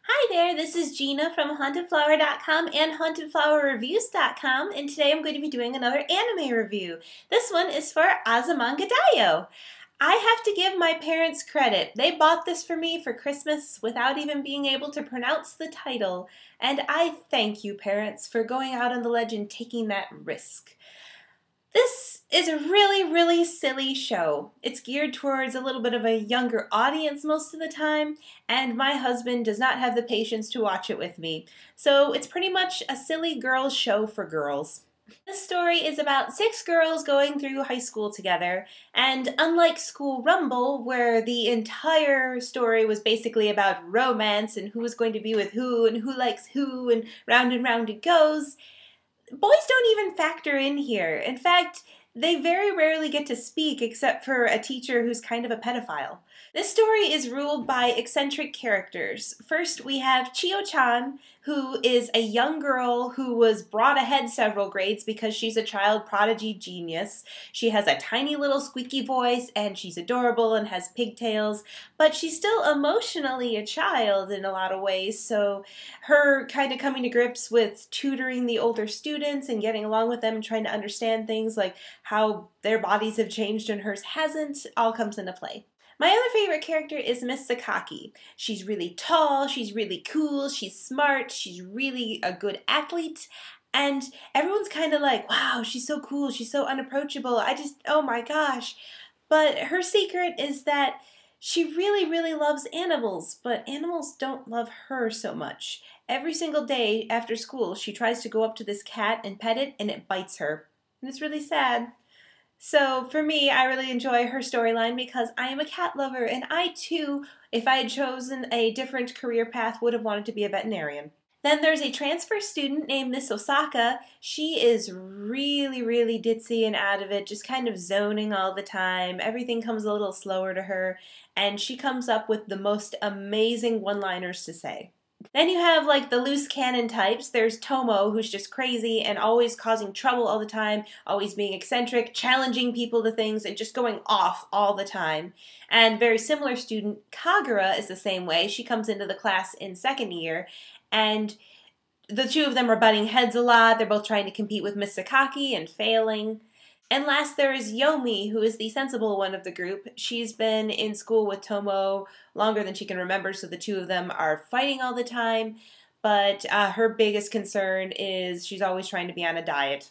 Hi there, this is Gina from HauntedFlower.com and HauntedFlowerReviews.com, and today I'm going to be doing another anime review. This one is for Azumanga Daioh. I have to give my parents credit. They bought this for me for Christmas without even being able to pronounce the title, and I thank you, parents, for going out on the ledge and taking that risk. This is a really silly show. It's geared towards a little bit of a younger audience most of the time, and my husband does not have the patience to watch it with me. So it's pretty much a silly girls show for girls. This story is about 6 girls going through high school together, and unlike School Rumble, where the entire story was basically about romance and who was going to be with who and who likes who and round it goes, boys don't even factor in here. In fact, they very rarely get to speak except for a teacher who's kind of a pedophile. This story is ruled by eccentric characters. First, we have Chiyo-Chan, who is a young girl who was brought ahead several grades because she's a child prodigy genius. She has a tiny little squeaky voice, and she's adorable and has pigtails, but she's still emotionally a child in a lot of ways, so her kind of coming to grips with tutoring the older students and getting along with them and trying to understand things like how their bodies have changed and hers hasn't all comes into play. My other favorite character is Miss Sakaki. She's really tall, she's really cool, she's smart, she's really a good athlete, and everyone's kind of like, wow, she's so cool, she's so unapproachable, oh my gosh. But her secret is that she really loves animals, but animals don't love her so much. Every single day after school, she tries to go up to this cat and pet it, and it bites her. And it's really sad. So for me, I really enjoy her storyline because I am a cat lover, and I too, if I had chosen a different career path, would have wanted to be a veterinarian. Then there's a transfer student named Miss Osaka. She is really ditzy and out of it, just kind of zoning all the time. Everything comes a little slower to her, and she comes up with the most amazing one-liners to say. Then you have like the loose cannon types. There's Tomo, who's just crazy and always causing trouble all the time, always being eccentric, challenging people to things, and just going off all the time. And very similar student, Kagura, is the same way. She comes into the class in second year, and the two of them are butting heads a lot. They're both trying to compete with Miss Sakaki and failing. And last there is Yomi, who is the sensible one of the group. She's been in school with Tomo longer than she can remember, so the two of them are fighting all the time. But her biggest concern is she's always trying to be on a diet.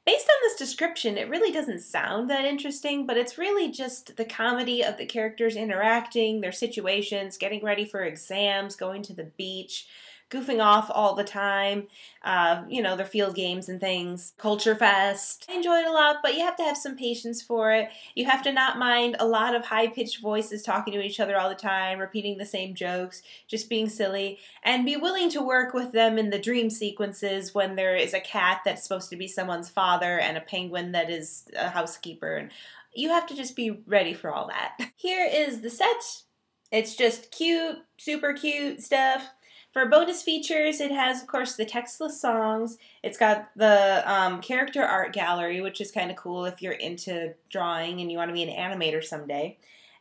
Based on this description, it really doesn't sound that interesting, but it's really just the comedy of the characters interacting, their situations, getting ready for exams, going to the beach, goofing off all the time, their field games and things, Culture Fest. I enjoy it a lot, but you have to have some patience for it. You have to not mind a lot of high-pitched voices talking to each other all the time, repeating the same jokes, just being silly, and be willing to work with them in the dream sequences when there is a cat that's supposed to be someone's father and a penguin that is a housekeeper. And you have to just be ready for all that. Here is the set. It's just cute, super cute stuff. For bonus features, it has, of course, the textless songs. It's got the character art gallery, which is kind of cool if you're into drawing and you want to be an animator someday.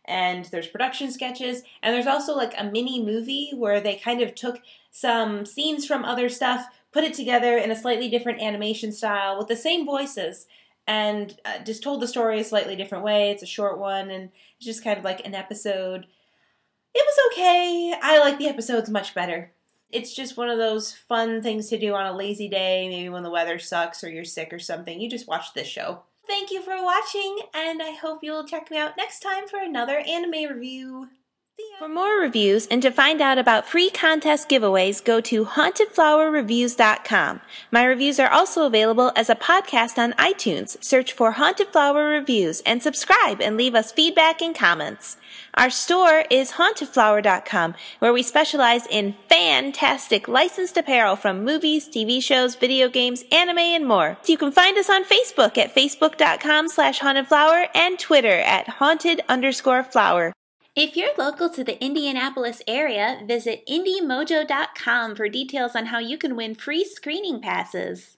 And there's production sketches. And there's also like a mini movie where they kind of took some scenes from other stuff, put it together in a slightly different animation style with the same voices, and just told the story a slightly different way. It's a short one, and it's just kind of like an episode. It was okay. I like the episodes much better. It's just one of those fun things to do on a lazy day, maybe when the weather sucks or you're sick or something. You just watch this show. Thank you for watching, and I hope you'll check me out next time for another anime review. For more reviews and to find out about free contest giveaways, go to HauntedFlowerReviews.com. My reviews are also available as a podcast on iTunes. Search for Haunted Flower Reviews and subscribe and leave us feedback and comments. Our store is HauntedFlower.com, where we specialize in fantastic licensed apparel from movies, TV shows, video games, anime, and more. You can find us on Facebook at Facebook.com/HauntedFlower and Twitter at Haunted_Flower. If you're local to the Indianapolis area, visit IndieMojo.com for details on how you can win free screening passes.